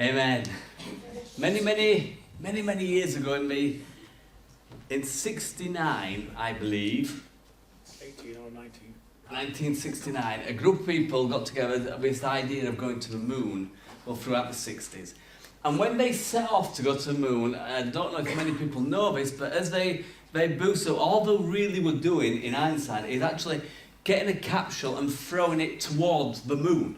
Amen. Many years ago in 69, I believe, 18 or 19. 1969, a group of people got together with this idea of going to the moon, well, throughout the 60s. And when they set off to go to the moon, I don't know if many people know this, but as they boosted, all they really were doing in hindsight is actually getting a capsule and throwing it towards the moon.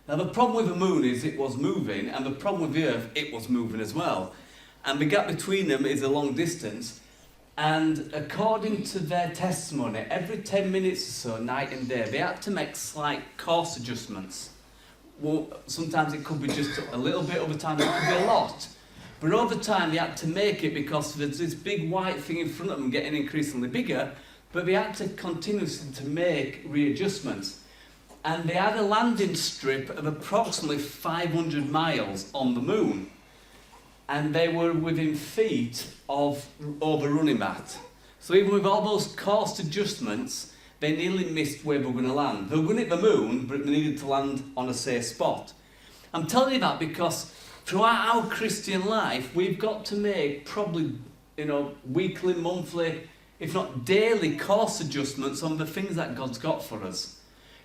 Now the problem with the moon is it was moving, and the problem with the Earth, it was moving as well. And the gap between them is a long distance. And according to their testimony, every 10 minutes or so, night and day, they had to make slight course adjustments. Well, sometimes it could be just a little bit, other times it could be a lot. But over time they had to make it because there's this big white thing in front of them getting increasingly bigger, but they had to continuously to make readjustments. And they had a landing strip of approximately 500 miles on the moon. And they were within feet of overrunning that. So even with all those course adjustments, they nearly missed where they were going to land. They were going to hit the moon, but they needed to land on a safe spot. I'm telling you that because throughout our Christian life, we've got to make probably, weekly, monthly, if not daily course adjustments on the things that God's got for us.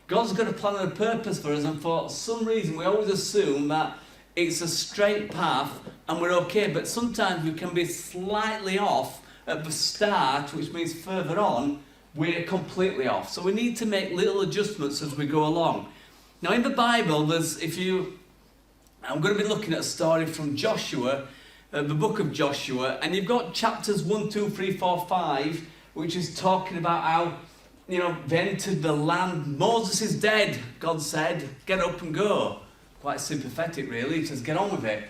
God's got a plan and a purpose for us, and for some reason we always assume that it's a straight path and we're okay, but sometimes we can be slightly off at the start, which means further on we're completely off. So we need to make little adjustments as we go along. Now in the Bible, I'm going to be looking at a story from Joshua, the book of Joshua, and you've got chapters 1, 2, 3, 4, 5, which is talking about how they entered the land. Moses is dead, God said, get up and go. Quite sympathetic really, he says get on with it.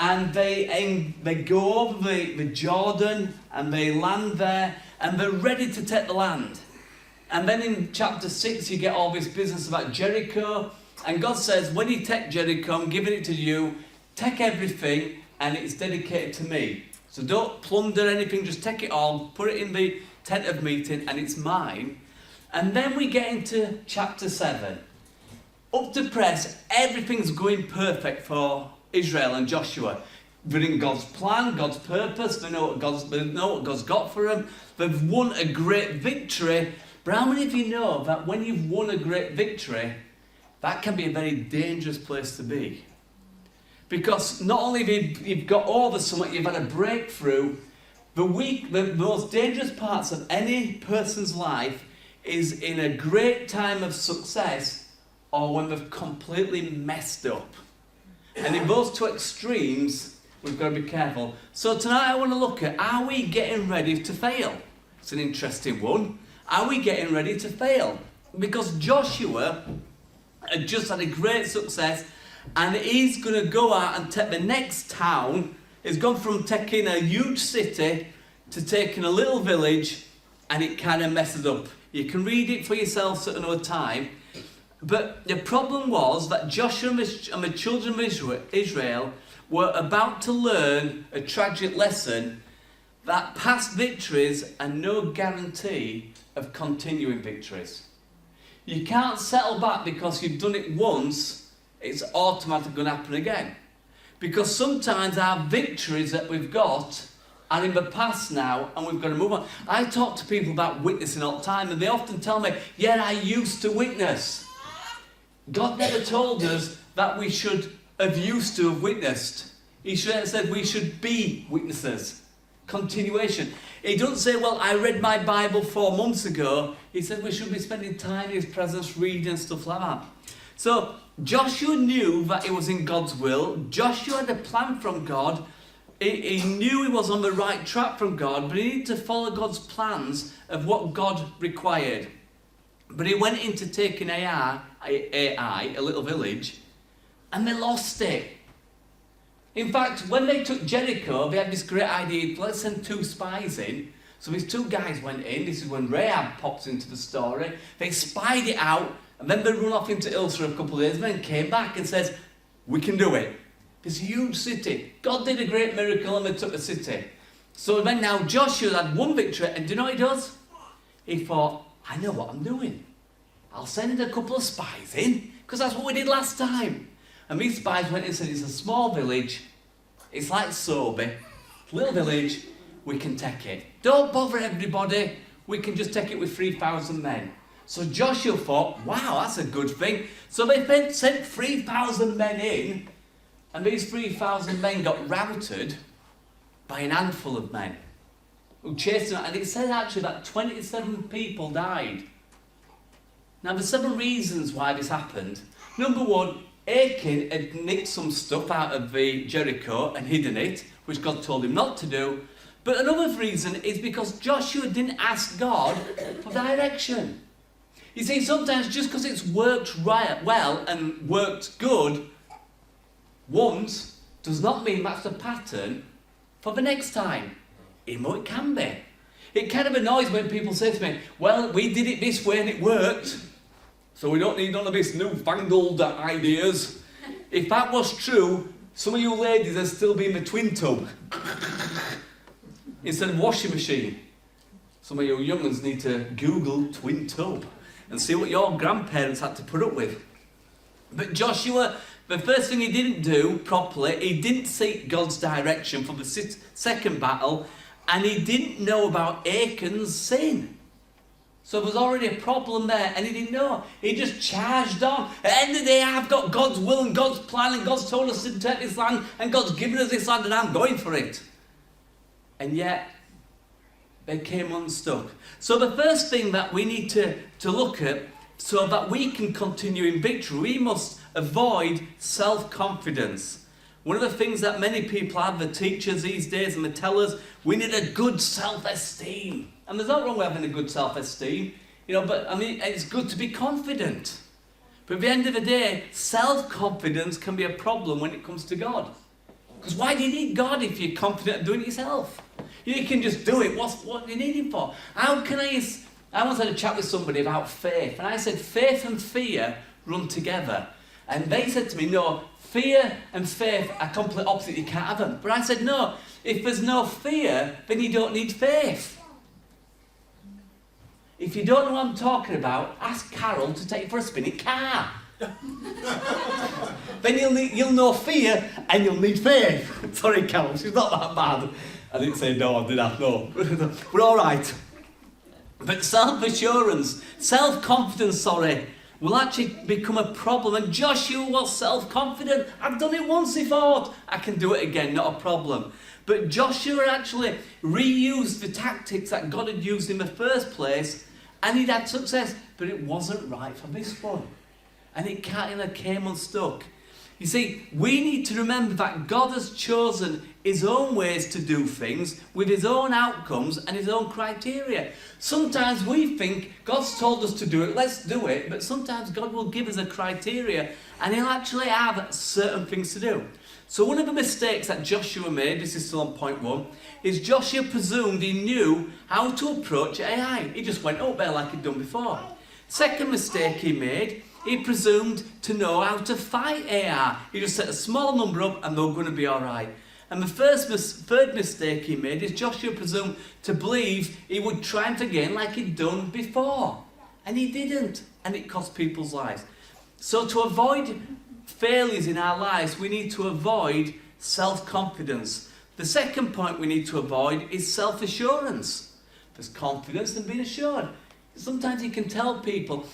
And they go over the Jordan and they land there and they're ready to take the land. And then in chapter 6 you get all this business about Jericho, and God says when you take Jericho, I'm giving it to you, take everything and it's dedicated to me. So don't plunder anything, just take it all, put it in the tent of meeting and it's mine. And then we get into chapter 7. Up to press, everything's going perfect for Israel and Joshua. They're in God's plan, God's purpose, they know what God's got for them. They've won a great victory. But how many of you know that when you've won a great victory, that can be a very dangerous place to be? Because not only have you've got over something, you've had a breakthrough, the most dangerous parts of any person's life is in a great time of success or when they've completely messed up. And in those two extremes, we've got to be careful. So tonight I want to look at, are we getting ready to fail? It's an interesting one. Are we getting ready to fail? Because Joshua had just had a great success and he's going to go out and take the next town. He's gone from taking a huge city to taking a little village, and it kind of messes up. You can read it for yourselves at another time. But the problem was that Joshua and the children of Israel were about to learn a tragic lesson that past victories are no guarantee of continuing victories. You can't settle back because you've done it once, it's automatically going to happen again. Because sometimes our victories that we've got are in the past now and we've got to move on. I talk to people about witnessing all the time and they often tell me, yeah, I used to witness. God never told us that we should have used to have witnessed. He should have said we should be witnesses. Continuation. He doesn't say, well, I read my Bible 4 months ago. He said we should be spending time in his presence, reading and stuff like that. So Joshua knew that it was in God's will. Joshua had a plan from God. He knew he was on the right track from God, but he needed to follow God's plans of what God required. But he went into taking Ai, a little village, and they lost it. In fact, when they took Jericho, they had this great idea, let's send 2 spies in. So these 2 guys went in. This is when Rahab pops into the story. They spied it out, and then they run off into Ilsa a couple of days, and then came back and says, we can do it. This huge city. God did a great miracle and they took the city. So then now Joshua had one victory, and do you know what he does? He thought, I know what I'm doing. I'll send a couple of spies in, because that's what we did last time. And these spies went and said, it's a small village, it's like Sobe, little village, we can take it. Don't bother everybody, we can just take it with 3,000 men. So Joshua thought, wow, that's a good thing. So they sent 3,000 men in, and these 3,000 men got routed by an handful of men who chased them. And it said actually that 27 people died. Now there's 7 reasons why this happened. Number 1, Achan had nicked some stuff out of the Jericho and hidden it, which God told him not to do. But another reason is because Joshua didn't ask God for direction. You see, sometimes just because it's worked well and worked good once does not mean that's the pattern for the next time. Even though it can be. It kind of annoys when people say to me, well, we did it this way and it worked, so we don't need none of this newfangled ideas. If that was true, some of you ladies would still be in the twin tub instead of washing machine. Some of you young ones need to Google twin tub and see what your grandparents had to put up with. But Joshua, the first thing he didn't do properly, he didn't seek God's direction for the second battle, and he didn't know about Achan's sin. So there was already a problem there, and he didn't know. He just charged on. At the end of the day, I've got God's will and God's plan, and God's told us to take this land, and God's given us this land, and I'm going for it. And yet, they came unstuck. So the first thing that we need to look at, so that we can continue in victory, we must avoid self-confidence. One of the things that many people have, the teachers these days and the tellers, we need a good self-esteem. And there's nothing wrong with having a good self-esteem, but I mean, it's good to be confident. But at the end of the day, self-confidence can be a problem when it comes to God. Because why do you need God if you're confident of doing it yourself? You can just do it. What do you need him for? I once had a chat with somebody about faith, and I said faith and fear run together. And they said to me, no, fear and faith are completely opposite, you can't have them. But I said, no, if there's no fear, then you don't need faith. If you don't know what I'm talking about, ask Carol to take you for a spinning car. Then you'll know fear and you'll need faith. Sorry, Carol, she's not that bad. I didn't say no, did I? No. We're all right. But self-assurance, self-confidence, will actually become a problem. And Joshua was self-confident. I've done it once, he thought. I can do it again, not a problem. But Joshua actually reused the tactics that God had used in the first place, and he'd had success. But it wasn't right for this one. And it kind of came unstuck. You see, we need to remember that God has chosen his own ways to do things with his own outcomes and his own criteria. Sometimes we think God's told us to do it, let's do it, but sometimes God will give us a criteria and he'll actually have certain things to do. So one of the mistakes that Joshua made, this is still on point 1, is Joshua presumed he knew how to approach AI. He just went up there like he'd done before. Second mistake he made, he presumed to know how to fight AI. He just set a small number up and they're going to be all right. And the third mistake he made is Joshua presumed to believe he would triumph again like he'd done before. And he didn't. And it cost people's lives. So to avoid failures in our lives, we need to avoid self-confidence. The second point we need to avoid is self-assurance. There's confidence and being assured. Sometimes you can tell people,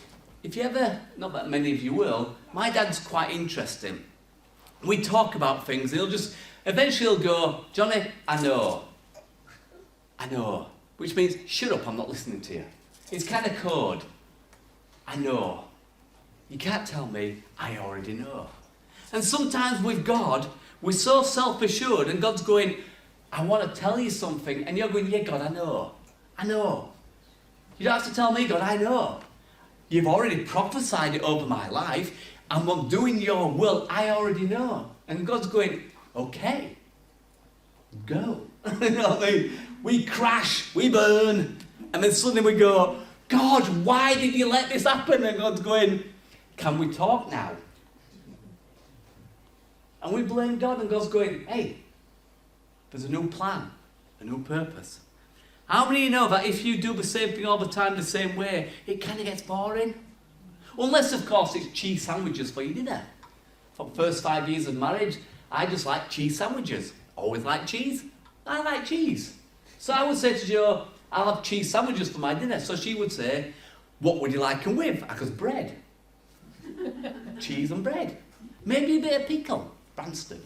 if you ever, not that many of you will, my dad's quite interesting. We talk about things, eventually he'll go, Johnny, I know. Which means, shut up, I'm not listening to you. It's kind of code. I know. You can't tell me, I already know. And sometimes with God, we're so self-assured and God's going, I want to tell you something. And you're going, yeah, God, I know. You don't have to tell me, God, I know. You've already prophesied it over my life. I'm doing your will. I already know. And God's going, okay, go. You know what I mean? We crash, we burn. And then suddenly we go, God, why did you let this happen? And God's going, can we talk now? And we blame God and God's going, hey, there's a new plan, a new purpose. How many of you know that if you do the same thing all the time the same way, it kind of gets boring? Unless, of course, it's cheese sandwiches for your dinner. For the first 5 years of marriage, I just like cheese sandwiches. Always like cheese. I like cheese. So I would say to Jo, I'll have cheese sandwiches for my dinner. So she would say, what would you like them with? I goes, bread. Cheese and bread. Maybe a bit of pickle. Branston.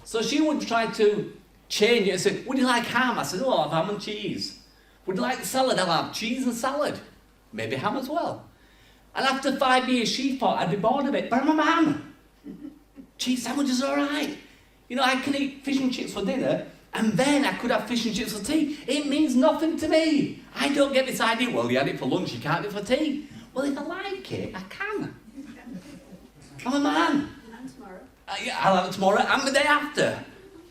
So she would try to change it and say, would you like ham? I said, oh, I'll have ham and cheese. Would you like salad? I'll have cheese and salad. Maybe ham as well. And after 5 years, she thought I'd be bored of it. But I'm a man. Cheese sandwiches are alright. You know, I can eat fish and chips for dinner, and then I could have fish and chips for tea. It means nothing to me. I don't get this idea, well, you had it for lunch, you can't have it for tea. Well, if I like it, I can. I'm a man. And tomorrow. Yeah, I'll have it tomorrow and the day after.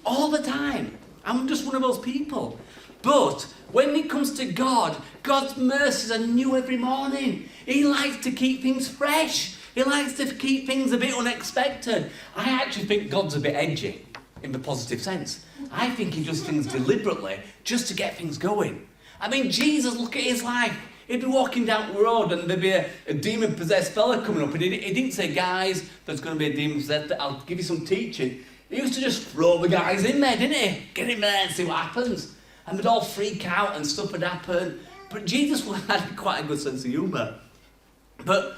All the time. I'm just one of those people. But when it comes to God, God's mercies are new every morning. He likes to keep things fresh. He likes to keep things a bit unexpected. I actually think God's a bit edgy, in the positive sense. I think he does things deliberately, just to get things going. I mean, Jesus, look at his life. He'd be walking down the road and there'd be a demon-possessed fella coming up. And he didn't say, guys, there's going to be a demon-possessed, I'll give you some teaching. He used to just throw the guys in there, didn't he? Get in there and see what happens. And they'd all freak out and stuff would happen. But Jesus had quite a good sense of humour. But,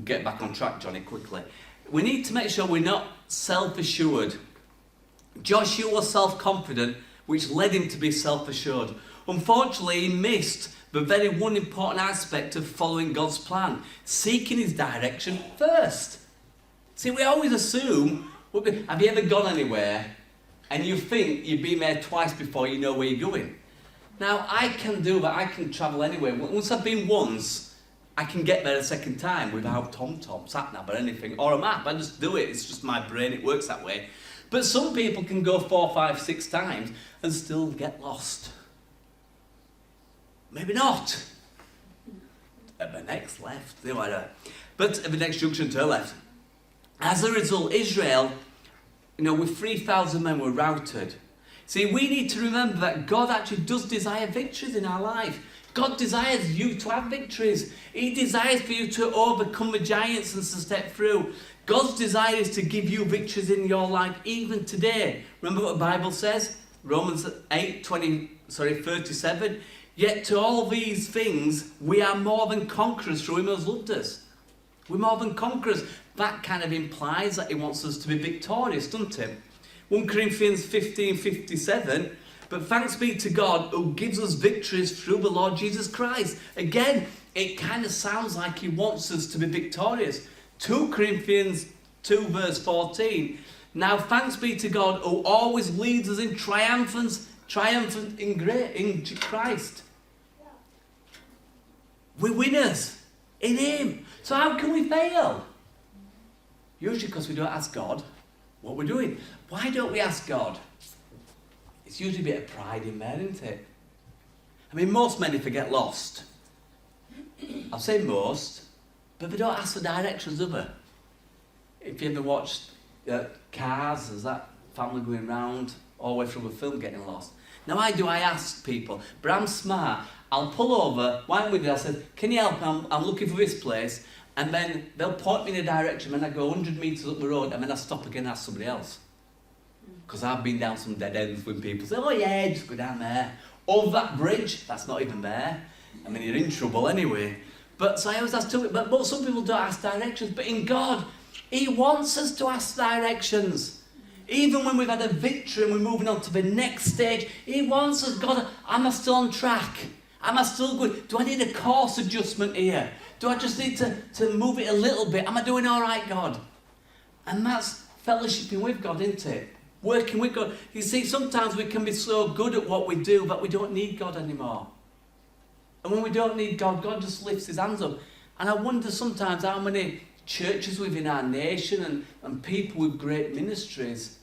get back on track, Johnny, quickly. We need to make sure we're not self-assured. Joshua was self-confident, which led him to be self-assured. Unfortunately, he missed the very one important aspect of following God's plan, seeking his direction first. See, we always assume, have you ever gone anywhere and you think you've been there twice before you know where you're going? Now, I can do that. I can travel anywhere. Once I've been once, I can get there a second time without TomTom, sat-nav or anything, or a map. I just do it. It's just my brain. It works that way. But some people can go 4, 5, 6 times and still get lost. Maybe not. At the next left. But at the next junction to the left. As a result, Israel, with 3,000 men were routed. See, we need to remember that God actually does desire victories in our life. God desires you to have victories. He desires for you to overcome the giants and to step through. God's desire is to give you victories in your life even today. Remember what the Bible says? Romans 37. Yet to all these things, we are more than conquerors through him who has loved us. We're more than conquerors. That kind of implies that he wants us to be victorious, doesn't it? 1 Corinthians 15:57. But thanks be to God who gives us victories through the Lord Jesus Christ. Again, it kind of sounds like he wants us to be victorious. 2 Corinthians 2 verse 14. Now thanks be to God who always leads us in triumphant in Christ. We're winners in him. So how can we fail? Usually because we don't ask God what we're doing. Why don't we ask God? It's usually a bit of pride in there, isn't it? I mean, most men, if they get lost, I'll say most, but they don't ask for directions, do they? If you ever watched Cars, there's that family going round all the way through the film getting lost. Now I ask people, but I'm smart. I'll pull over, why am with you? I said, can you help me? I'm looking for this place. And then they'll point me in a direction, and I go 100 metres up the road, and then I stop again and ask somebody else. Because I've been down some dead ends when people say, oh yeah, just go down there. Over that bridge, that's not even there. I mean, you're in trouble anyway. But so I always ask to it, but some people don't ask directions. But in God, he wants us to ask directions. Even when we've had a victory and we're moving on to the next stage, he wants us, God, am I still on track? Am I still good? Do I need a course adjustment here? Do I just need to move it a little bit? Am I doing all right, God? And that's fellowshipping with God, isn't it? Working with God. You see, sometimes we can be so good at what we do that we don't need God anymore. And when we don't need God, God just lifts his hands up. And I wonder sometimes how many churches within our nation and people with great ministries,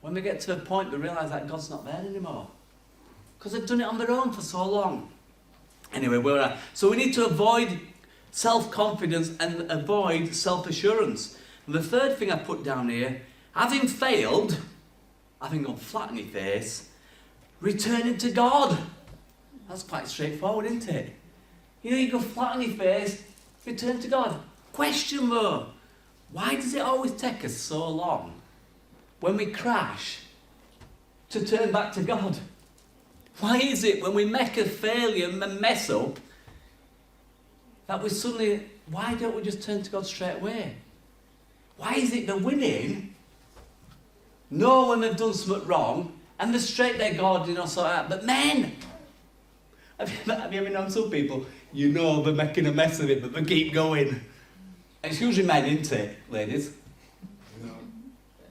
when they get to a point they realise that God's not there anymore. Because they've done it on their own for so long. Anyway, where we're at. So we need to avoid self-confidence and avoid self-assurance. And the third thing I put down here, having failed, having gone flat on your face, returning to God. That's quite straightforward, isn't it? You go flat on your face, return to God. Question though, Why does it always take us so long when we crash to turn back to God? Why is it when we make a failure and mess up that we suddenly, why don't we just turn to God straight away? Why is it the women know when they've done something wrong and they're straight there, God, sort out. But men, have you ever known some people, they're making a mess of it, but they keep going? It's usually men, isn't it, ladies? No.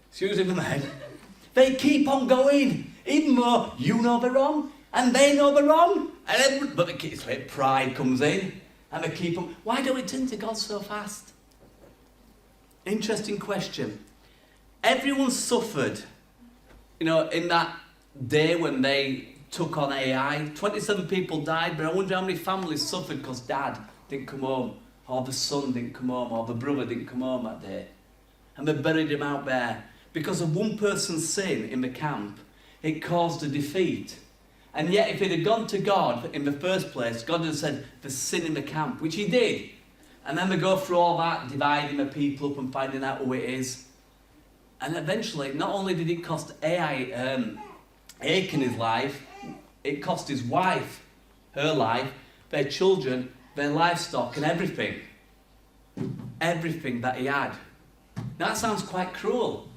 It's usually the men. They keep on going, even though you know they're wrong, and they know they're wrong. But it's like pride comes in, and they keep on. Why don't we turn to God so fast? Interesting question. Everyone suffered, in that day when they took on AI. 27 people died, but I wonder how many families suffered because dad didn't come home, or the son didn't come home, or the brother didn't come home that day. And they buried him out there. Because of one person's sin in the camp, it caused a defeat. And yet if it had gone to God in the first place, God had said, there's sin in the camp, which he did. And then they go through all that, dividing the people up and finding out who it is. And eventually, not only did it cost Achan his life, it cost his wife her life, their children, their livestock, and everything. Everything that he had. Now that sounds quite cruel,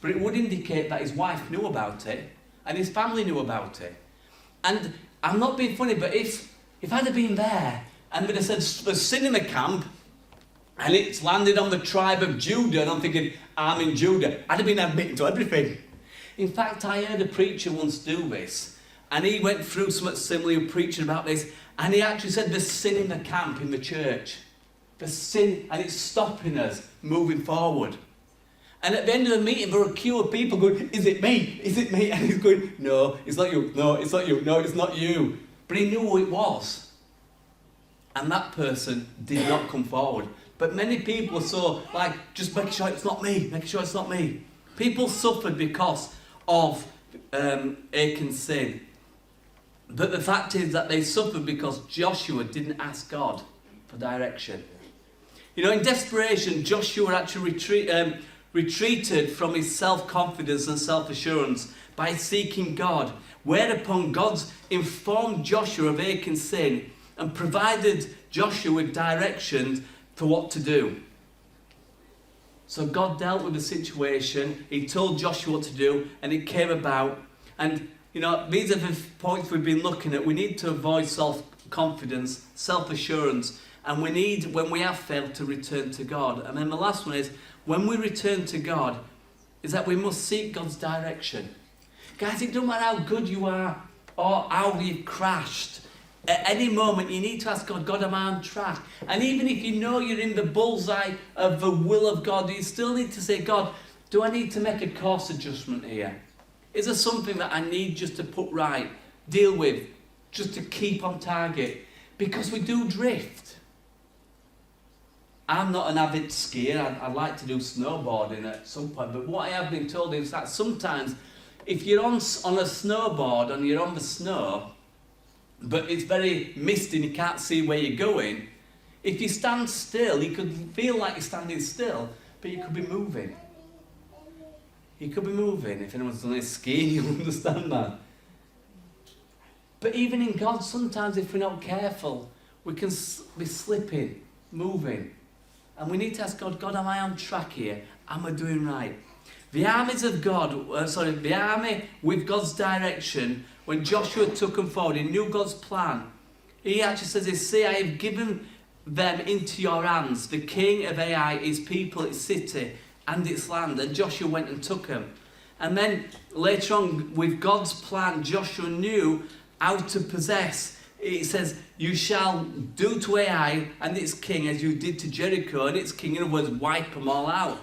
but it would indicate that his wife knew about it, and his family knew about it. And I'm not being funny, but if I'd have been there, and they'd have said, there's sin in the camp, and it's landed on the tribe of Judah, and I'm thinking, I'm in Judah, I'd have been admitting to everything. In fact, I heard a preacher once do this, and he went through something similar, preaching about this, and he actually said there's sin in the camp, in the church. There's sin, and it's stopping us moving forward. And at the end of the meeting, there were a queue of people going, is it me? Is it me? And he's going, no, it's not you. No, it's not you. No, it's not you. But he knew who it was. And that person did not come forward. But many people are so, just making sure it's not me. Making sure it's not me. People suffered because of Achan's sin. But the fact is that they suffered because Joshua didn't ask God for direction. In desperation, Joshua actually retreated from his self-confidence and self-assurance by seeking God, whereupon God informed Joshua of Achan's sin and provided Joshua with directions for what to do. So God dealt with the situation, he told Joshua what to do, and it came about. And these are the points we've been looking at. We need to avoid self-confidence, self-assurance, and we need, when we have failed, to return to God. And then the last one is, when we return to God, is that we must seek God's direction. Guys, it doesn't matter how good you are or how you've crashed. At any moment, you need to ask God, God, am I on track? And even if you know you're in the bullseye of the will of God, you still need to say, God, do I need to make a course adjustment here? Is there something that I need just to put right, deal with, just to keep on target? Because we do drift. I'm not an avid skier. I'd like to do snowboarding at some point. But what I have been told is that sometimes if you're on a snowboard and you're on the snow, but it's very misty and you can't see where you're going, if you stand still, you could feel like you're standing still, but you could be moving. You could be moving. If anyone's done any skiing, you'll understand that. But even in God, sometimes if we're not careful, we can be slipping, moving. And we need to ask God, God, am I on track here? Am I doing right? The armies of God, the army with God's direction, when Joshua took them forward, he knew God's plan. He actually says, see, I have given them into your hands, the king of Ai, his people, its city, and its land. And Joshua went and took them. And then later on, with God's plan, Joshua knew how to possess. It says, you shall do to Ai and its king as you did to Jericho and its king. In other words, wipe them all out.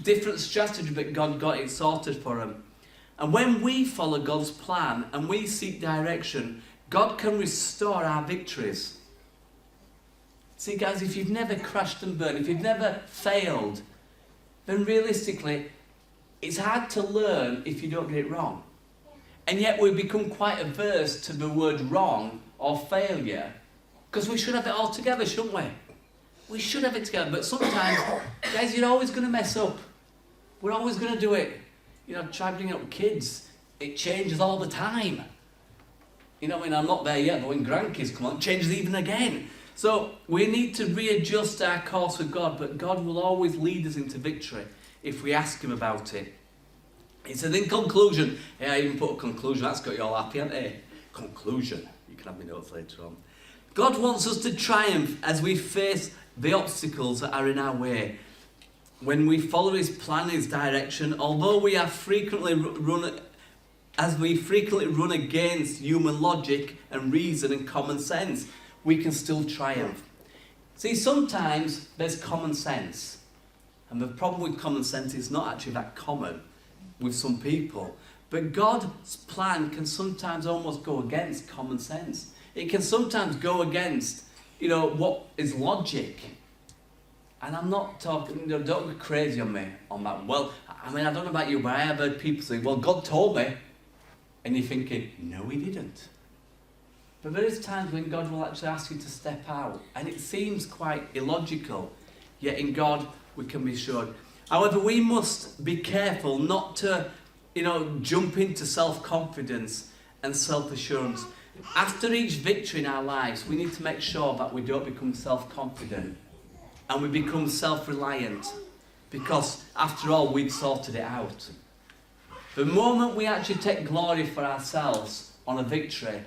Different strategy, but God got it sorted for them. And when we follow God's plan and we seek direction, God can restore our victories. See, guys, if you've never crashed and burned, if you've never failed, then realistically, it's hard to learn if you don't get it wrong. And yet we become quite averse to the word wrong or failure, because we should have it all together, shouldn't we? We should have it together, but sometimes, guys, you're always going to mess up. We're always going to do it. Try bringing up kids. It changes all the time. I'm not there yet, but when grandkids come on, it changes even again. So we need to readjust our course with God, but God will always lead us into victory if we ask him about it. He said, in conclusion, I even put a conclusion, that's got you all happy, hasn't it? Conclusion. You can have my notes later on. God wants us to triumph as we face the obstacles that are in our way. When we follow his plan, his direction, although we are frequently run against human logic and reason and common sense, we can still triumph. See, sometimes there's common sense. And the problem with common sense is not actually that common with some people. But God's plan can sometimes almost go against common sense. It can sometimes go against, what is logic. And I'm not talking, don't go crazy on me on that. Well, I don't know about you, but I have heard people say, well, God told me. And you're thinking, no, he didn't. But there is times when God will actually ask you to step out. And it seems quite illogical. Yet in God, we can be assured. However, we must be careful not to, jump into self-confidence and self-assurance. After each victory in our lives, we need to make sure that we don't become self-confident and we become self-reliant, because after all, we've sorted it out. The moment we actually take glory for ourselves on a victory,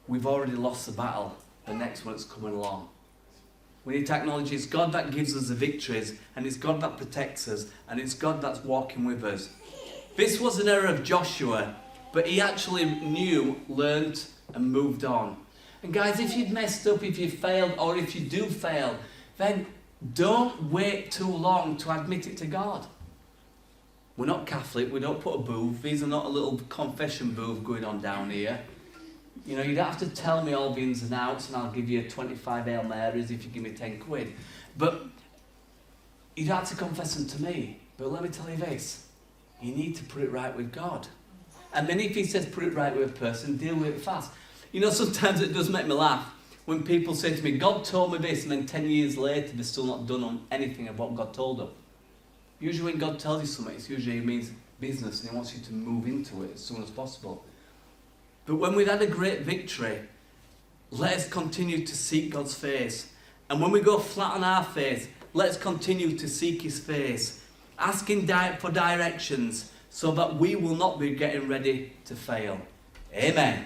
we've already lost the battle. The next one that's coming along. We need to acknowledge it's God that gives us the victories, and it's God that protects us, and it's God that's walking with us. This was an error of Joshua, but he actually knew, learnt, and moved on. And guys, if you've messed up, if you failed, or if you do fail, then don't wait too long to admit it to God. We're not Catholic, we don't put a booth. These are not a little confession booth going on down here. You don't have to tell me all the ins and outs and I'll give you 25 Hail Marys if you give me 10 quid. But you don't have to confess them to me. But let me tell you this, you need to put it right with God. And then if he says put it right with a person, deal with it fast. Sometimes it does make me laugh when people say to me, God told me this, and then 10 years later they're still not done on anything of what God told them. Usually when God tells you something, it usually means business and he wants you to move into it as soon as possible. But when we've had a great victory, let us continue to seek God's face. And when we go flat on our face, let's continue to seek his face, asking for directions so that we will not be getting ready to fail. Amen.